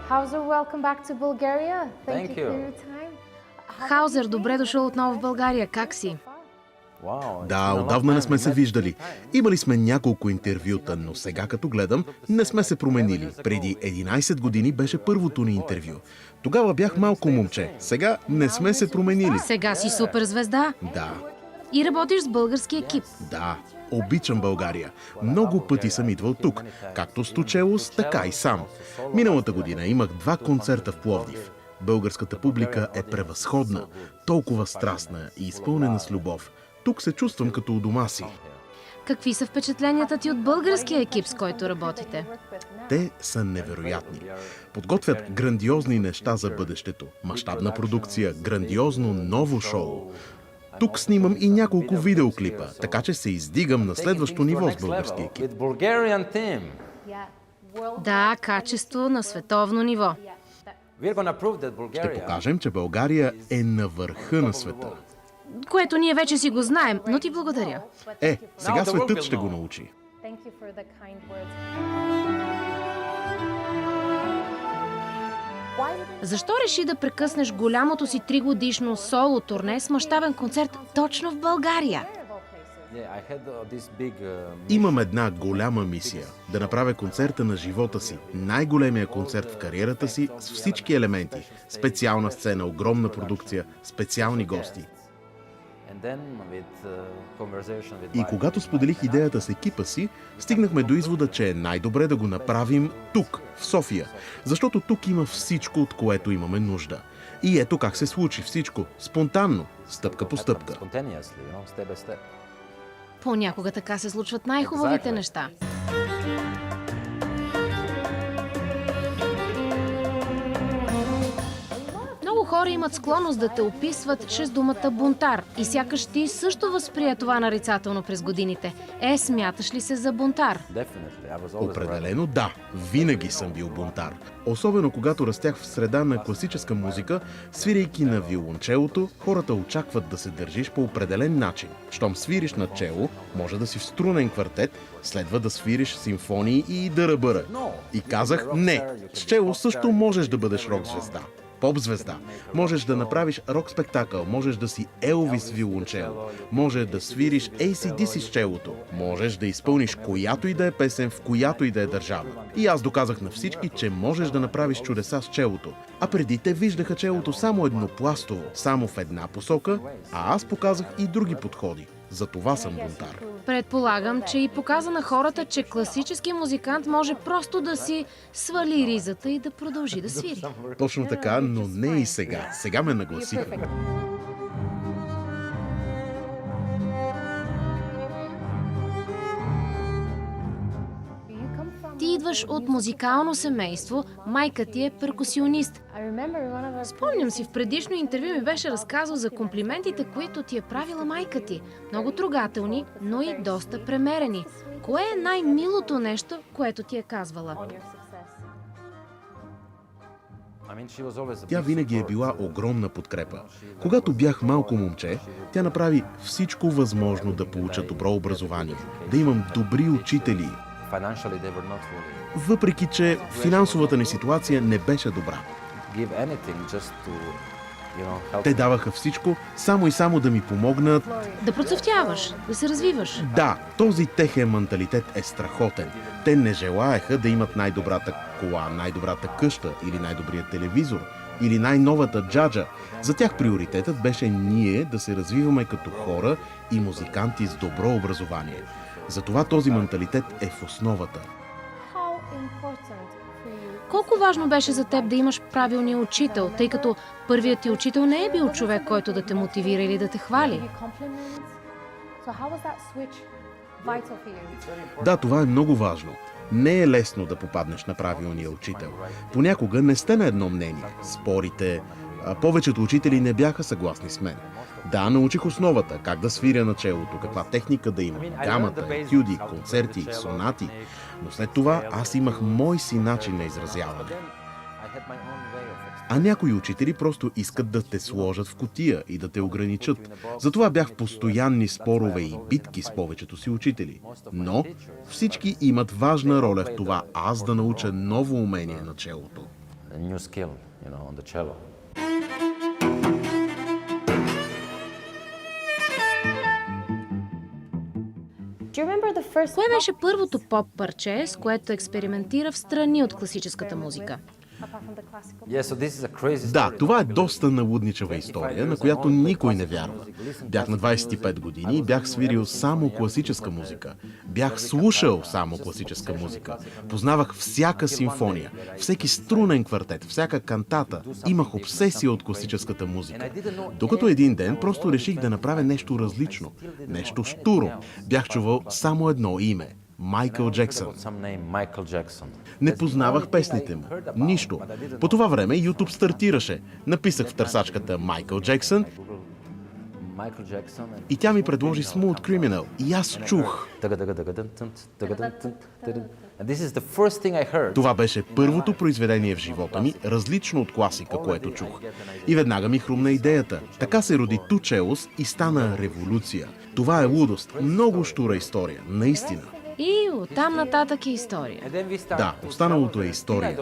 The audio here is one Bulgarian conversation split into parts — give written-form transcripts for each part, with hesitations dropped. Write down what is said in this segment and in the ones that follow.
Hauser, welcome back to Bulgaria. Thank you for your time. Хаузер, добре дошъл отново в България. Как си? Да, отдавна не сме се виждали. Имали сме няколко интервюта, но сега като гледам, не сме се променили. Преди 11 години беше първото ни интервю. Тогава бях малко момче. Сега не сме се променили. Сега си суперзвезда. Да, И работиш с български екип. да. Обичам България. Много пъти съм идвал тук, както с Тучелос, така и сам. Миналата година имах 2 концерта в Пловдив. Българската публика е превъзходна, толкова страстна и изпълнена с любов. Тук се чувствам като у дома си. Какви са впечатленията ти от българския екип, с който работите? Те са невероятни. Подготвят грандиозни неща за бъдещето. Мащабна продукция, грандиозно ново шоу. Тук снимам и няколко видеоклипа, така че се издигам на следващо ниво с български екип. Да, качество на световно ниво. Ще покажем, че България е на върха на света. Което ние вече си го знаем, но ти благодаря. Сега светът ще го научи. Thank you for the kind words. Защо реши да прекъснеш голямото си 3-годишно соло турне с мащабен концерт точно в България? Имам една голяма мисия – да направя концерта на живота си, най-големия концерт в кариерата си с всички елементи. Специална сцена, огромна продукция, специални гости. И когато споделих идеята с екипа си, стигнахме до извода, че е най-добре да го направим тук, в София. Защото тук има всичко, от което имаме нужда. И ето как се случи всичко. Спонтанно, стъпка по стъпка. Понякога така се случват най-хубавите неща. Много хора имат склонност да те описват чрез думата бунтар. И сякаш ти също възприе това нарицателно през годините. Смяташ ли се за бунтар? Определено да. Винаги съм бил бунтар. Особено когато растях в среда на класическа музика, свирейки на виолончелото, хората очакват да се държиш по определен начин. Щом свириш на чело, може да си в струнен квартет, следва да свириш симфонии и дъръбъра. И казах не. С чело също можеш да бъдеш рок-звезда. Поп-звезда. Можеш да направиш рок-спектакъл, можеш да си Елвис виолончело, може да свириш AC/DC с челото, можеш да изпълниш която и да е песен в която и да е държава. И аз доказах на всички, че можеш да направиш чудеса с челото. А преди те виждаха челото само еднопластово, само в една посока, а аз показах и други подходи. За това съм бунтар. Предполагам, че и показа на хората, че класически музикант може просто да си свали ризата и да продължи да свири. Точно така, но не и сега. Сега ме нагласиха. Ти идваш от музикално семейство, майка ти е перкусионист. Спомням си, в предишно интервю ми беше разказал за комплиментите, които ти е правила майка ти. Много трогателни, но и доста премерени. Кое е най-милото нещо, което ти е казвала? Тя винаги е била огромна подкрепа. Когато бях малко момче, тя направи всичко възможно да получа добро образование, да имам добри учители. Въпреки че финансовата ни ситуация не беше добра. Те даваха всичко, само и само да ми помогнат. Да процъфтяваш, да се развиваш. Да, този техен менталитет е страхотен. Те не желаеха да имат най-добрата кола, най-добрата къща или най-добрият телевизор или най-новата джаджа. За тях приоритетът беше ние да се развиваме като хора и музиканти с добро образование. Затова този менталитет е в основата. Колко важно беше за теб да имаш правилния учител, тъй като първият ти учител не е бил човек, който да те мотивира или да те хвали? Да, това е много важно. Не е лесно да попаднеш на правилния учител. Понякога не сте на едно мнение. Спорите. Повечето учители не бяха съгласни с мен. Да, научих основата, как да свиря на челото, каква техника да имам, гамата, етюди, концерти, сонати. Но след това аз имах мой си начин на изразяване. А някои учители просто искат да те сложат в кутия и да те ограничат. Затова бях в постоянни спорове и битки с повечето си учители. Но всички имат важна роля в това аз да науча ново умение на челото. a new skill, on the cello. Кое беше първото поп парче, с което експериментира в страни от класическата музика? Да, това е доста налудничава история, на която никой не вярва. Бях на 25 години и бях свирил само класическа музика. Бях слушал само класическа музика. Познавах всяка симфония, всеки струнен квартет, всяка кантата. Имах обсесия от класическата музика. Докато един ден просто реших да направя нещо различно, нещо щуро. Бях чувал само едно име – Майкъл Джексън. Не познавах песните му. Нищо. По това време YouTube стартираше. Написах в търсачката Майкъл Джексън и тя ми предложи Smooth Criminal. И аз чух. Това беше първото произведение в живота ми, различно от класика, което чух. И веднага ми хрумна идеята. Така се роди Two Cellos и стана революция. Това е лудост. Много щура история. Наистина. И оттам нататък е история. Да, останалото е история.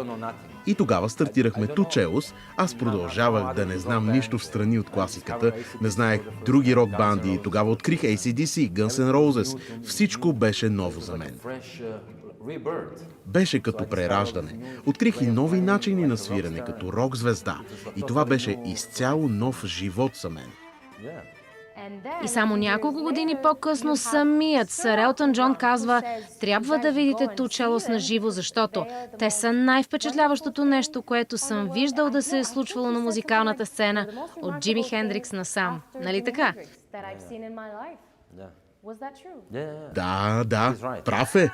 И тогава стартирахме Two Cellos. Аз продължавах да не знам нищо в страни от класиката. Не знаех други рок банди. Тогава открих AC/DC, Guns N' Roses. Всичко беше ново за мен. Беше като прераждане. Открих и нови начини на свирене, като рок-звезда. И това беше изцяло нов живот за мен. И само няколко години по-късно самият сър Елтън Джон казва: трябва да видите Two Cellos на живо, защото те са най-впечатляващото нещо, което съм виждал да се е случвало на музикалната сцена от Джими Хендрикс насам. Нали така? Да, прав е.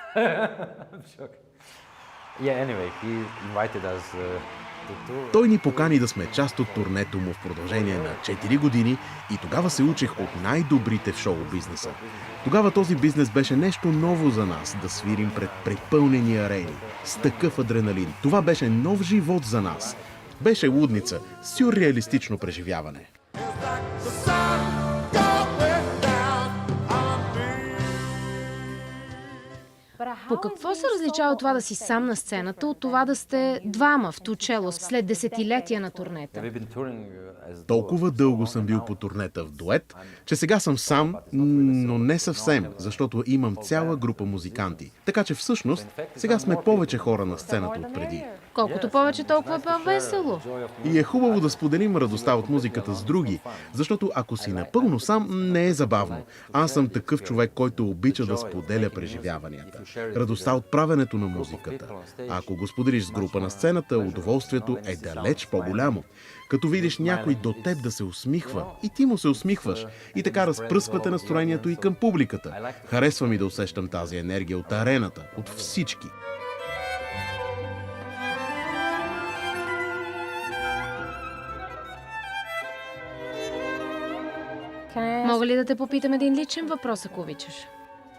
Той ни покани да сме част от турнето му в продължение на 4 години и тогава се учих от най-добрите в шоу-бизнеса. Тогава този бизнес беше нещо ново за нас, да свирим пред препълнени арени, с такъв адреналин. Това беше нов живот за нас. Беше лудница, сюрреалистично преживяване. По какво се различава това да си сам на сцената от това да сте двама в Two Cellos след десетилетия на турнета? Толкова дълго съм бил по турнета в дует, че сега съм сам, но не съвсем, защото имам цяла група музиканти. Така че всъщност сега сме повече хора на сцената от преди. Колкото повече, толкова по-весело. И е хубаво да споделим радостта от музиката с други, защото ако си напълно сам, не е забавно. Аз съм такъв човек, който обича да споделя преживяванията. Радостта от правенето на музиката. А ако го споделиш с група на сцената, удоволствието е далеч по-голямо. Като видиш някой до теб да се усмихва и ти му се усмихваш и така разпръсквате настроението и към публиката. Харесва ми да усещам тази енергия от арената, от всички. Мога ли да те попитам един личен въпрос, ако обичаш?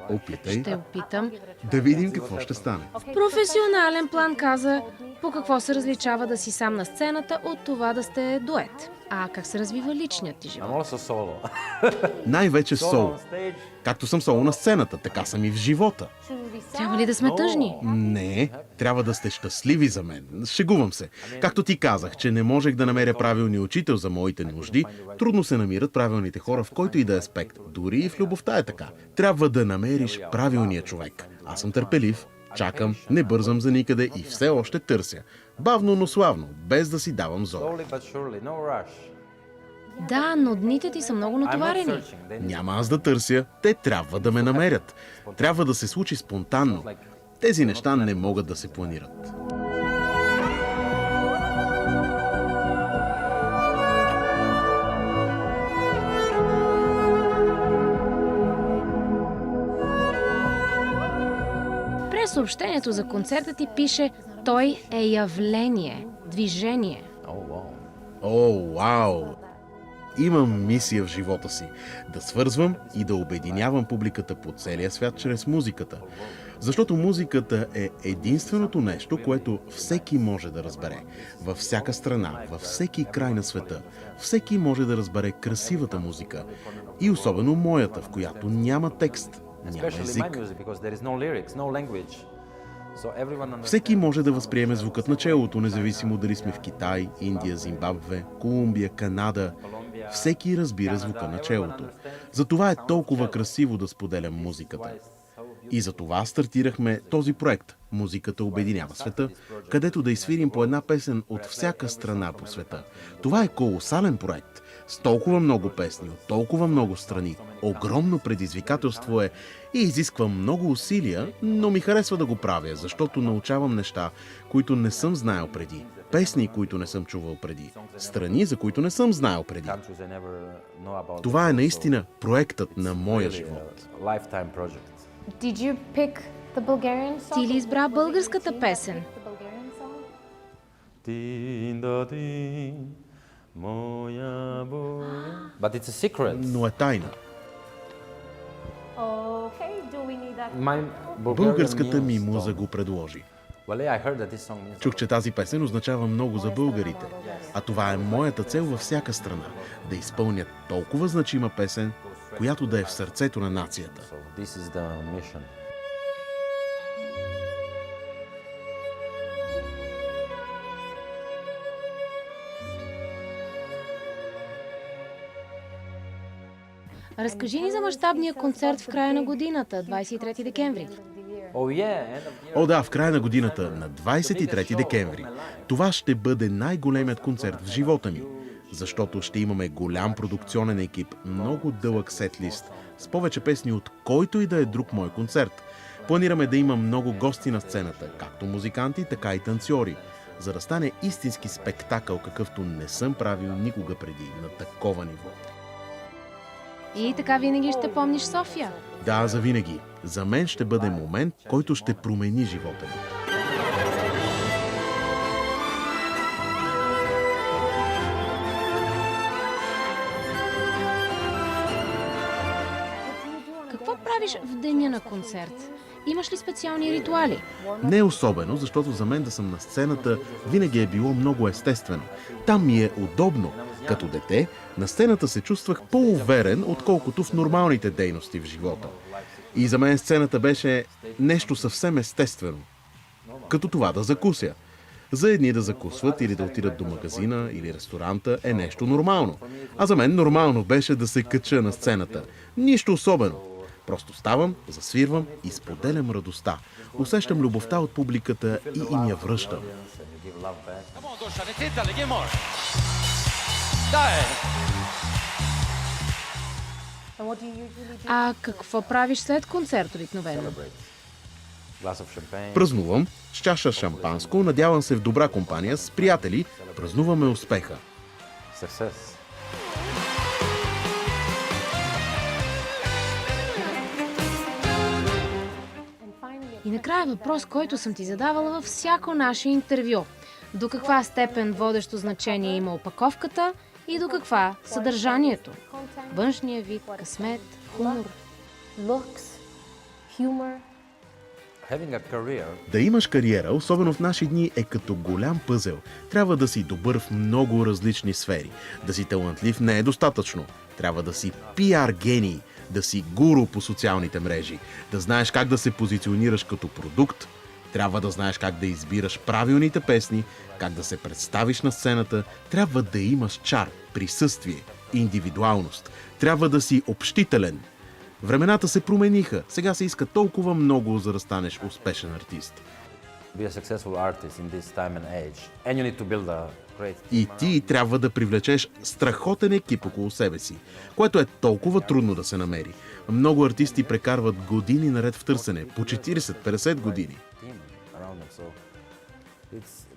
Опитай. Ще опитам. Да видим какво ще стане. В професионален план каза, по какво се различава да си сам на сцената от това да сте дует. А как се развива личният ти живот? Най-вече соло. Както съм соло на сцената, така съм и в живота. Трябва ли да сме тъжни? Не, трябва да сте щастливи за мен. Шегувам се. Както ти казах, че не можех да намеря правилния учител за моите нужди, трудно се намират правилните хора в който и да е аспект. Дори и в любовта е така. Трябва да намериш правилния човек. Аз съм търпелив, чакам, не бързам за никъде и все още търся. Бавно, но славно, без да си давам зор. Да, но дните ти са много натоварени. Няма аз да търся, те трябва да ме намерят. Трябва да се случи спонтанно. Тези неща не могат да се планират. През съобщението за концерта ти пише: той е явление, движение. О, вау! Имам мисия в живота си – да свързвам и да обединявам публиката по целия свят чрез музиката. Защото музиката е единственото нещо, което всеки може да разбере. Във всяка страна, във всеки край на света. Всеки може да разбере красивата музика. И особено моята, в която няма текст, няма език. Всеки може да възприеме звукът на челото, независимо дали сме в Китай, Индия, Зимбабве, Колумбия, Канада. Всеки разбира звука на челото. Затова е толкова красиво да споделям музиката. И за това стартирахме този проект «Музиката обединява света», където да изсвирим по една песен от всяка страна по света. Това е колосален проект, с толкова много песни, от толкова много страни. Огромно предизвикателство е и изисква много усилия, но ми харесва да го правя, защото научавам неща, които не съм знаел преди. Песни, които не съм чувал преди. Страни, за които не съм знаел преди. Това е наистина проектът на моя живот. Did you pick the Bulgarian song? Ти ли избра българската песен? But it's a secret. Но е тайна. Okay, do we need that? Българската ми муза го предложи. Well, yeah, I heard that this song means Чух, че тази песен означава много за българите. А това е моята цел във всяка страна. Да изпълнят толкова значима песен, която да е в сърцето на нацията. so. This is the mission. Разкажи ни за мащабния концерт в края на годината, 23 декември. Oh yeah, end of year. О да, в края на годината, на 23 декември. Това ще бъде най-големият концерт в живота ми, защото ще имаме голям продукционен екип, много дълъг сетлист, с повече песни от който и да е друг мой концерт. Планираме да има много гости на сцената, както музиканти, така и танцори, за да стане истински спектакъл, какъвто не съм правил никога преди на такова ниво. И така винаги ще помниш София. Да, завинаги. За мен ще бъде момент, който ще промени живота ми. Какво правиш в деня на концерт? Имаш ли специални ритуали? Не особено, защото за мен да съм на сцената винаги е било много естествено. Там ми е удобно. Като дете, на сцената се чувствах по-уверен, отколкото в нормалните дейности в живота. И за мен сцената беше нещо съвсем естествено. Като това да закуся. За едни да закусват или да отидат до магазина или ресторанта е нещо нормално. А за мен нормално беше да се кача на сцената. Нищо особено. Просто ставам, засвирвам и споделям радостта. Усещам любовта от публиката и им я връщам. Come on, Gosha, ne tentale, give more. Dai! And what do you usually do? А какво правиш след концерт обикновено? Glass of champagne. Празнувам с чаша шампанско, надявам се в добра компания, с приятели, празнуваме успеха. Success. И накрая въпрос, който съм ти задавала във всяко наше интервю. До каква степен водещо значение има опаковката и до каква съдържанието? Външния вид, късмет, хумор. Looks, humor. Having a career Да имаш кариера, особено в наши дни, е като голям пъзел. Трябва да си добър в много различни сфери. Да си талантлив не е достатъчно. Трябва да си пиар гений, да си гуру по социалните мрежи, да знаеш как да се позиционираш като продукт, трябва да знаеш как да избираш правилните песни, как да се представиш на сцената, трябва да имаш чар, присъствие, индивидуалност, трябва да си общителен. Времената се промениха, сега се иска толкова много, за да станеш успешен артист. be a successful artist in this time and age. And you need to build a great И ти трябва да привлечеш страхотен екип около себе си, което е толкова трудно да се намери. Много артисти прекарват години наред в търсене, по 40-50 години. team around them. So it's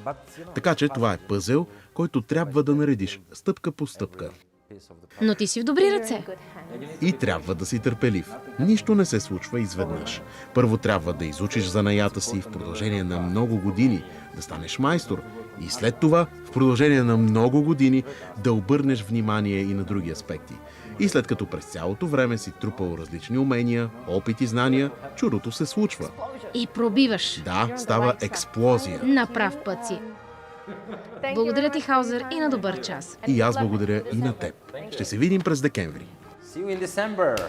but you know Така че това е пъзел, който трябва да наредиш стъпка по стъпка. piece of the Но ти си в добри ръце. И трябва да си търпелив. Нищо не се случва изведнъж. Първо трябва да изучиш занаята си в продължение на много години, да станеш майстор. И след това, в продължение на много години, да обърнеш внимание и на други аспекти. И след като през цялото време си трупал различни умения, опит и знания, чудото се случва. И пробиваш. Да, става експлозия. На прав път си. Благодаря ти, Хаузер, и на добър час. И аз благодаря и на теб. Ще се видим през декември. See you in December.